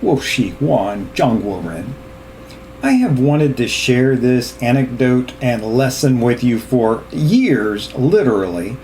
我喜欢中国人. I have wanted to share this anecdote and lesson with you for years, literally.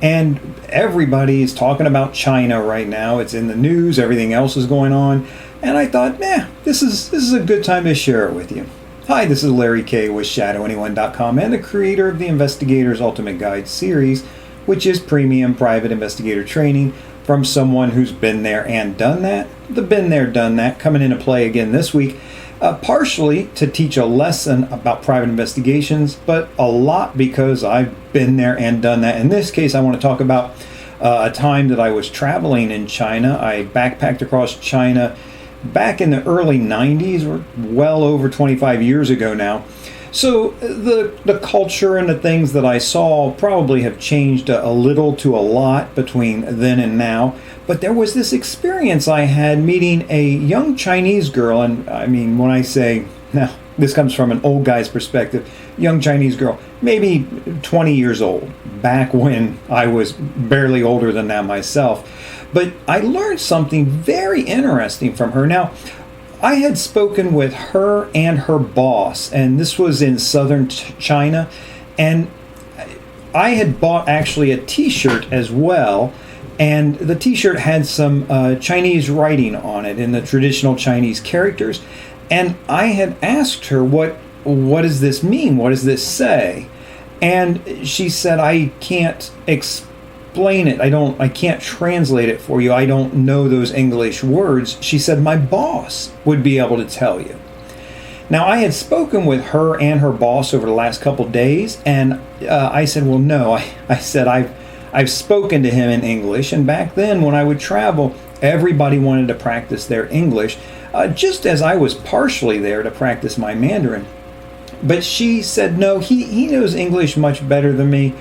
And everybody is talking about China right now. It's in the news, everything else is going on. And I thought, this is a good time to share it with you. Hi, this is Larry Kaye with ShadowAnyone.com and the creator of the Investigator's Ultimate Guide series, which is premium private investigator training from someone who's been there and done that. The been there, done that coming into play again this week, partially to teach a lesson about private investigations, but a lot because I've been there and done that. In this case, I want to talk about a time that I was traveling in China. I backpacked across China back in the early 90s, or well over 25 years ago now. So the culture and the things that I saw probably have changed a little to a lot between then and now. But there was this experience I had meeting a young Chinese girl, and I mean, when I say, now this comes from an old guy's perspective, young Chinese girl, maybe 20 years old, back when I was barely older than that myself. But I learned something very interesting from her. Now, I had spoken with her and her boss, and this was in southern China, and I had bought actually a t-shirt as well, and the t-shirt had some Chinese writing on it in the traditional Chinese characters, and I had asked her, what does this mean? What does this say? And she said, I can't explain it. I can't translate it for you. I don't know those English words. She said, my boss would be able to tell you. Now, I had spoken with her and her boss over the last couple days, and I said, well, no. I said, I've spoken to him in English, and back then when I would travel, everybody wanted to practice their English, just as I was partially there to practice my Mandarin. But she said, no, he knows English much better than me.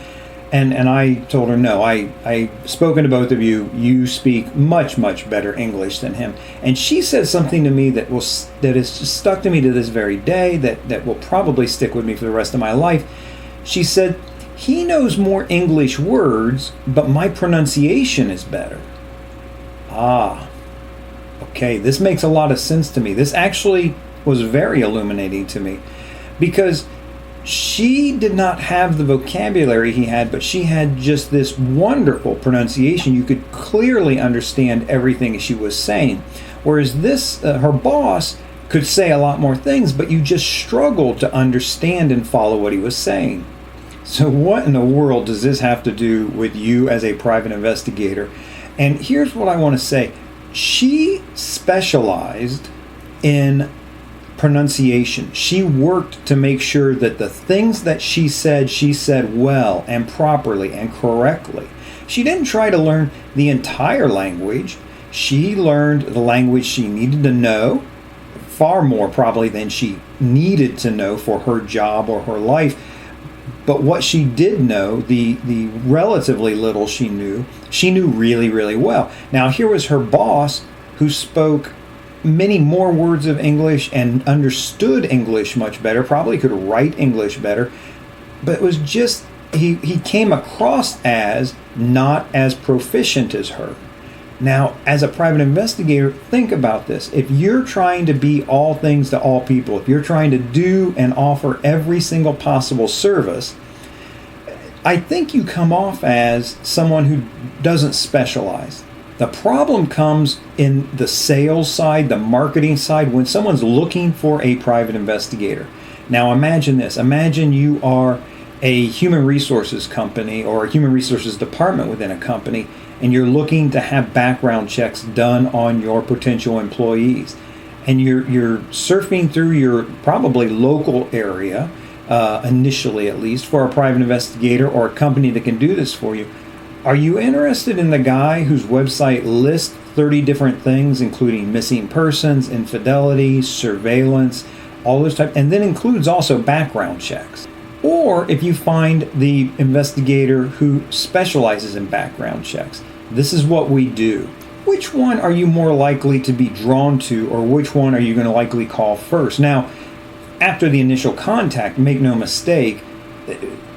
And I told her, no, I've spoken to both of you. You speak much, much better English than him. And she said something to me that has stuck to me to this very day, that will probably stick with me for the rest of my life. She said, he knows more English words, but my pronunciation is better. Okay, this makes a lot of sense to me. This actually was very illuminating to me, because she did not have the vocabulary he had, but she had just this wonderful pronunciation. You could clearly understand everything she was saying. Whereas this, her boss, could say a lot more things, but you just struggled to understand and follow what he was saying. So what in the world does this have to do with you as a private investigator? And here's what I want to say. She specialized in pronunciation. She worked to make sure that the things that she said well and properly and correctly. She didn't try to learn the entire language. She learned the language she needed to know, far more probably than she needed to know for her job or her life. But what she did know, the relatively little she knew really, really well. Now, here was her boss who spoke many more words of English and understood English much better, probably could write English better, but it was just, he came across as not as proficient as her. Now, as a private investigator, think about this. If you're trying to be all things to all people, if you're trying to do and offer every single possible service, I think you come off as someone who doesn't specialize. The problem comes in the sales side, the marketing side, when someone's looking for a private investigator. Now imagine this. Imagine you are a human resources company or a human resources department within a company, and you're looking to have background checks done on your potential employees. And you're surfing through your probably local area, initially at least, for a private investigator or a company that can do this for you. Are you interested in the guy whose website lists 30 different things, including missing persons, infidelity, surveillance, all those types, and then includes also background checks? Or if you find the investigator who specializes in background checks, this is what we do. Which one are you more likely to be drawn to, or which one are you going to likely call first? Now, after the initial contact, make no mistake,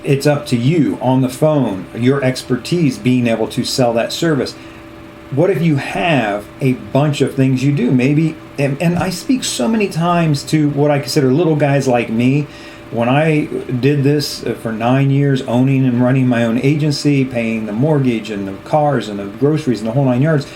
it's up to you on the phone, your expertise being able to sell that service. What if you have a bunch of things you do? Maybe, and I speak so many times to what I consider little guys like me. When I did this for 9 years, owning and running my own agency, paying the mortgage and the cars and the groceries and the whole 9 yards,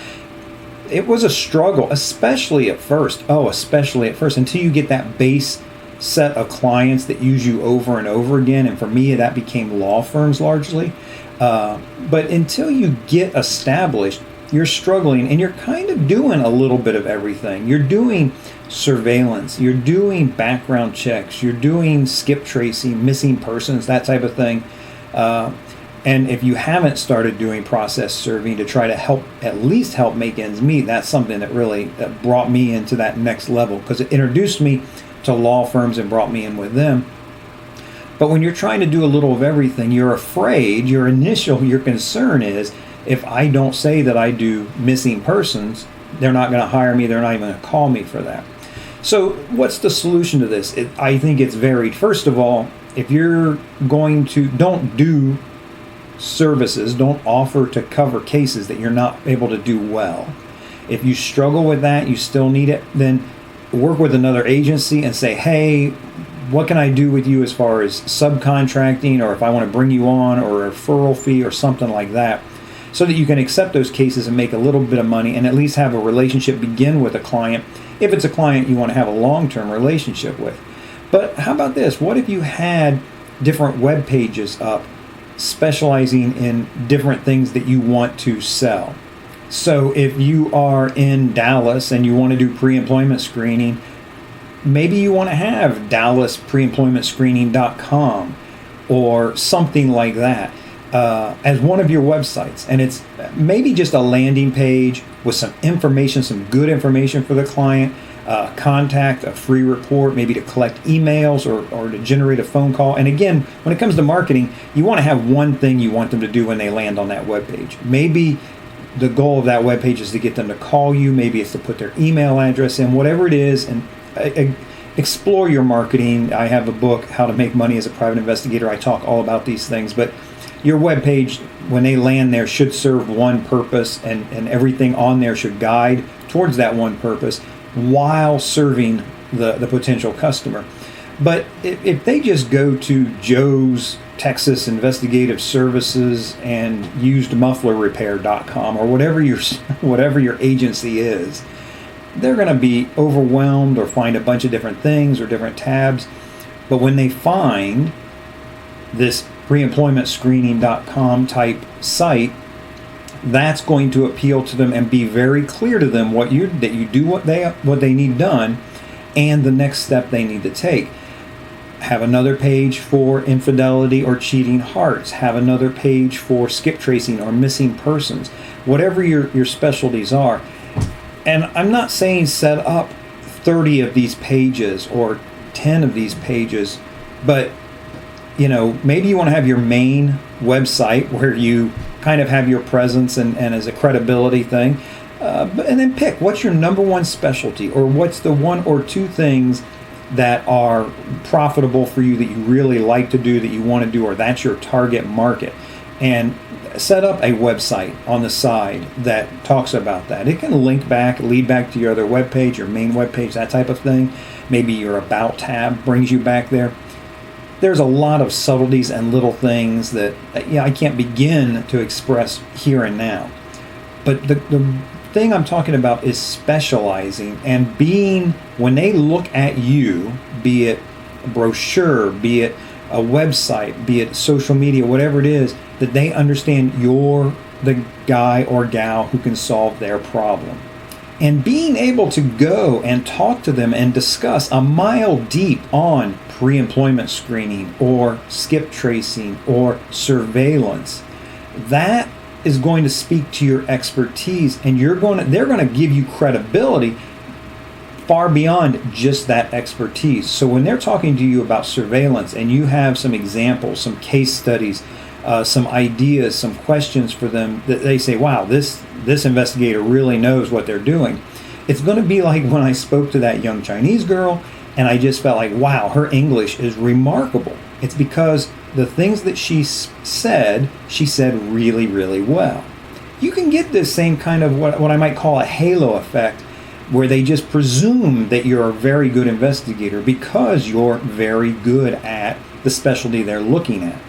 it was a struggle, especially at first. Oh, especially at first, until you get that base set of clients that use you over and over again. And for me, that became law firms largely. But until you get established, you're struggling, and you're kind of doing a little bit of everything. You're doing surveillance, you're doing background checks, you're doing skip tracing, missing persons, that type of thing. And if you haven't started doing process serving to try to help, at least help make ends meet, that's something that really brought me into that next level, because it introduced me to law firms and brought me in with them. But when you're trying to do a little of everything, you're afraid, your concern is, if I don't say that I do missing persons, they're not going to hire me, they're not even going to call me for that. So what's the solution to this? I think it's varied. First of all, if you're going to, don't do services, don't offer to cover cases that you're not able to do well. If you struggle with that, you still need it, then work with another agency and say, hey, what can I do with you as far as subcontracting, or if I want to bring you on, or a referral fee or something like that, so that you can accept those cases and make a little bit of money and at least have a relationship begin with a client, if it's a client you want to have a long-term relationship with. But how about this? What if you had different web pages up specializing in different things that you want to sell? So if you are in Dallas and you want to do pre-employment screening, maybe you want to have DallasPreemploymentScreening.com or something like that as one of your websites. And it's maybe just a landing page with some information, some good information for the client, contact, a free report, maybe to collect emails or to generate a phone call. And again, when it comes to marketing, you want to have one thing you want them to do when they land on that webpage. Maybe the goal of that webpage is to get them to call you. Maybe it's to put their email address in, whatever it is, and explore your marketing. I have a book, How to Make Money as a Private Investigator. I talk all about these things, but your webpage, when they land there, should serve one purpose, and everything on there should guide towards that one purpose while serving the potential customer. But if they just go to Joe's Texas Investigative Services and usedmufflerrepair.com or whatever your agency is, they're going to be overwhelmed or find a bunch of different things or different tabs. But when they find this preemploymentscreening.com type site, that's going to appeal to them and be very clear to them that you do what they need done and the next step they need to take. Have another page for infidelity or cheating hearts. Have another page for skip tracing or missing persons. Whatever your specialties are. And I'm not saying set up 30 of these pages or 10 of these pages, but maybe you want to have your main website where you kind of have your presence and as a credibility thing. And then pick what's your number one specialty, or what's the one or two things that are profitable for you that you really like to do, that you want to do, or that's your target market. And set up a website on the side that talks about that. It can lead back to your other webpage, your main webpage, that type of thing. Maybe your About tab brings you back there. There's a lot of subtleties and little things that I can't begin to express here and now. But the thing I'm talking about is specializing and being, when they look at you, be it a brochure, be it a website, be it social media, whatever it is, that they understand you're the guy or gal who can solve their problem. And being able to go and talk to them and discuss a mile deep on pre-employment screening or skip tracing or surveillance, that is going to speak to your expertise, and they're going to give you credibility far beyond just that expertise. So when they're talking to you about surveillance and you have some examples, some case studies, some ideas, some questions for them that they say, wow, this investigator really knows what they're doing. It's going to be like when I spoke to that young Chinese girl and I just felt like, wow, her English is remarkable. It's because the things that she said really, really well. you can get this same kind of what I might call a halo effect, where they just presume that you're a very good investigator because you're very good at the specialty they're looking at.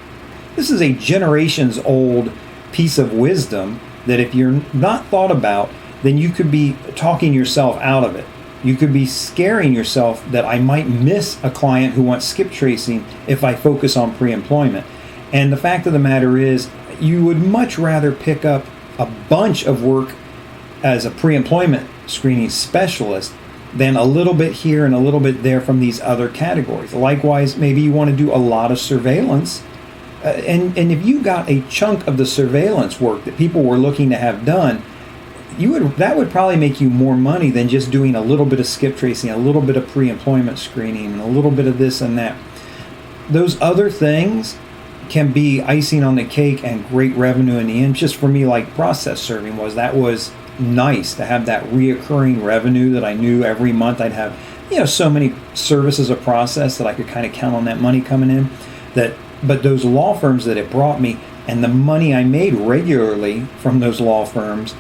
This is a generations old piece of wisdom that if you're not thought about, then you could be talking yourself out of it. You could be scaring yourself that I might miss a client who wants skip tracing if I focus on pre-employment. And the fact of the matter is, you would much rather pick up a bunch of work as a pre-employment screening specialist than a little bit here and a little bit there from these other categories. Likewise, maybe you want to do a lot of surveillance. And if you got a chunk of the surveillance work that people were looking to have done, that would probably make you more money than just doing a little bit of skip tracing, a little bit of pre-employment screening, and a little bit of this and that. Those other things can be icing on the cake and great revenue in the end. Just for me, like process serving that was nice to have that reoccurring revenue that I knew every month I'd have, so many services of process that I could kind of count on that money coming in. But those law firms that it brought me and the money I made regularly from those law firms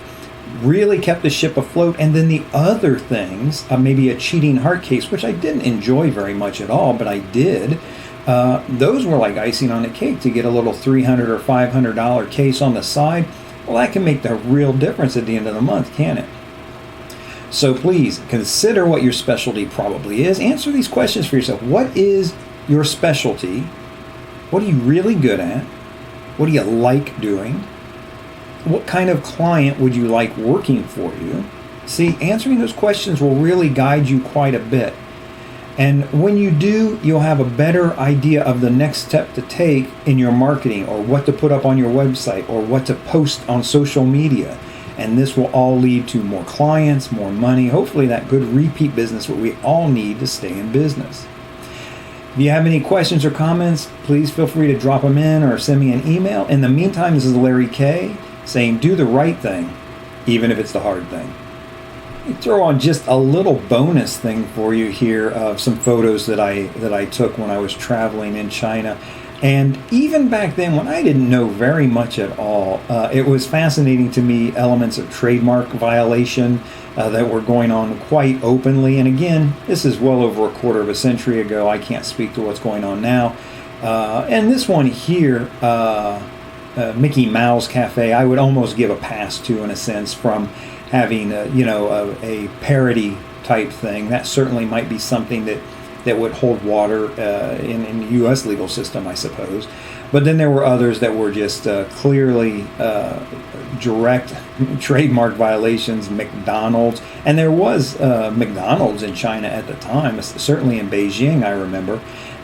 really kept the ship afloat. And then the other things, maybe a cheating heart case, which I didn't enjoy very much at all, but I did. Those were like icing on the cake to get a little $300 or $500 case on the side. Well, that can make the real difference at the end of the month, can't it? So please consider what your specialty probably is. Answer these questions for yourself. What is your specialty? What are you really good at? What do you like doing? What kind of client would you like working for you? See, answering those questions will really guide you quite a bit. And when you do, you'll have a better idea of the next step to take in your marketing, or what to put up on your website, or what to post on social media. And this will all lead to more clients, more money, hopefully that good repeat business that we all need to stay in business. If you have any questions or comments, please feel free to drop them in or send me an email. In the meantime, this is Larry Kaye saying do the right thing, even if it's the hard thing. Throw on just a little bonus thing for you here of some photos that I took when I was traveling in China. And even back then, when I didn't know very much at all, it was fascinating to me, elements of trademark violation that were going on quite openly. And again, this is well over a quarter of a century ago. I can't speak to what's going on now. And this one here, Mickey Mouse Cafe, I would almost give a pass to, in a sense, from having a parody type thing. That certainly might be something that would hold water in the U.S. legal system, I suppose. But then there were others that were just clearly direct trademark violations. McDonald's, and there was McDonald's in China at the time, certainly in Beijing, I remember,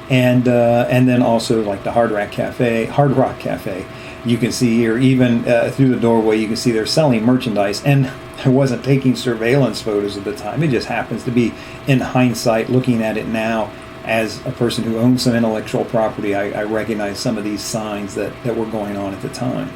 and then also like the Hard Rock Cafe. You can see here, even through the doorway, you can see they're selling merchandise. And I wasn't taking surveillance photos at the time. It just happens to be, in hindsight, looking at it now as a person who owns some intellectual property, I recognize some of these signs that were going on at the time.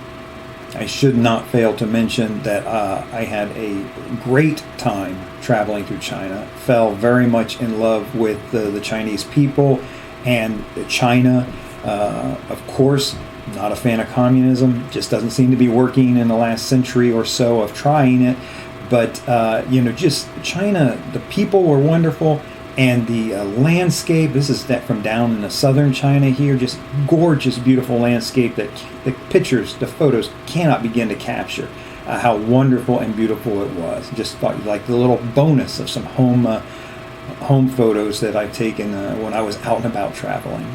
I should not fail to mention that I had a great time traveling through China. Fell very much in love with the Chinese people and China. Of course, not a fan of communism. Just doesn't seem to be working in the last century or so of trying it. But, just China, the people were wonderful. And the landscape, this is from down in the southern China here, just gorgeous, beautiful landscape that the pictures, the photos cannot begin to capture how wonderful and beautiful it was. Just thought like the little bonus of some home photos that I've taken when I was out and about traveling.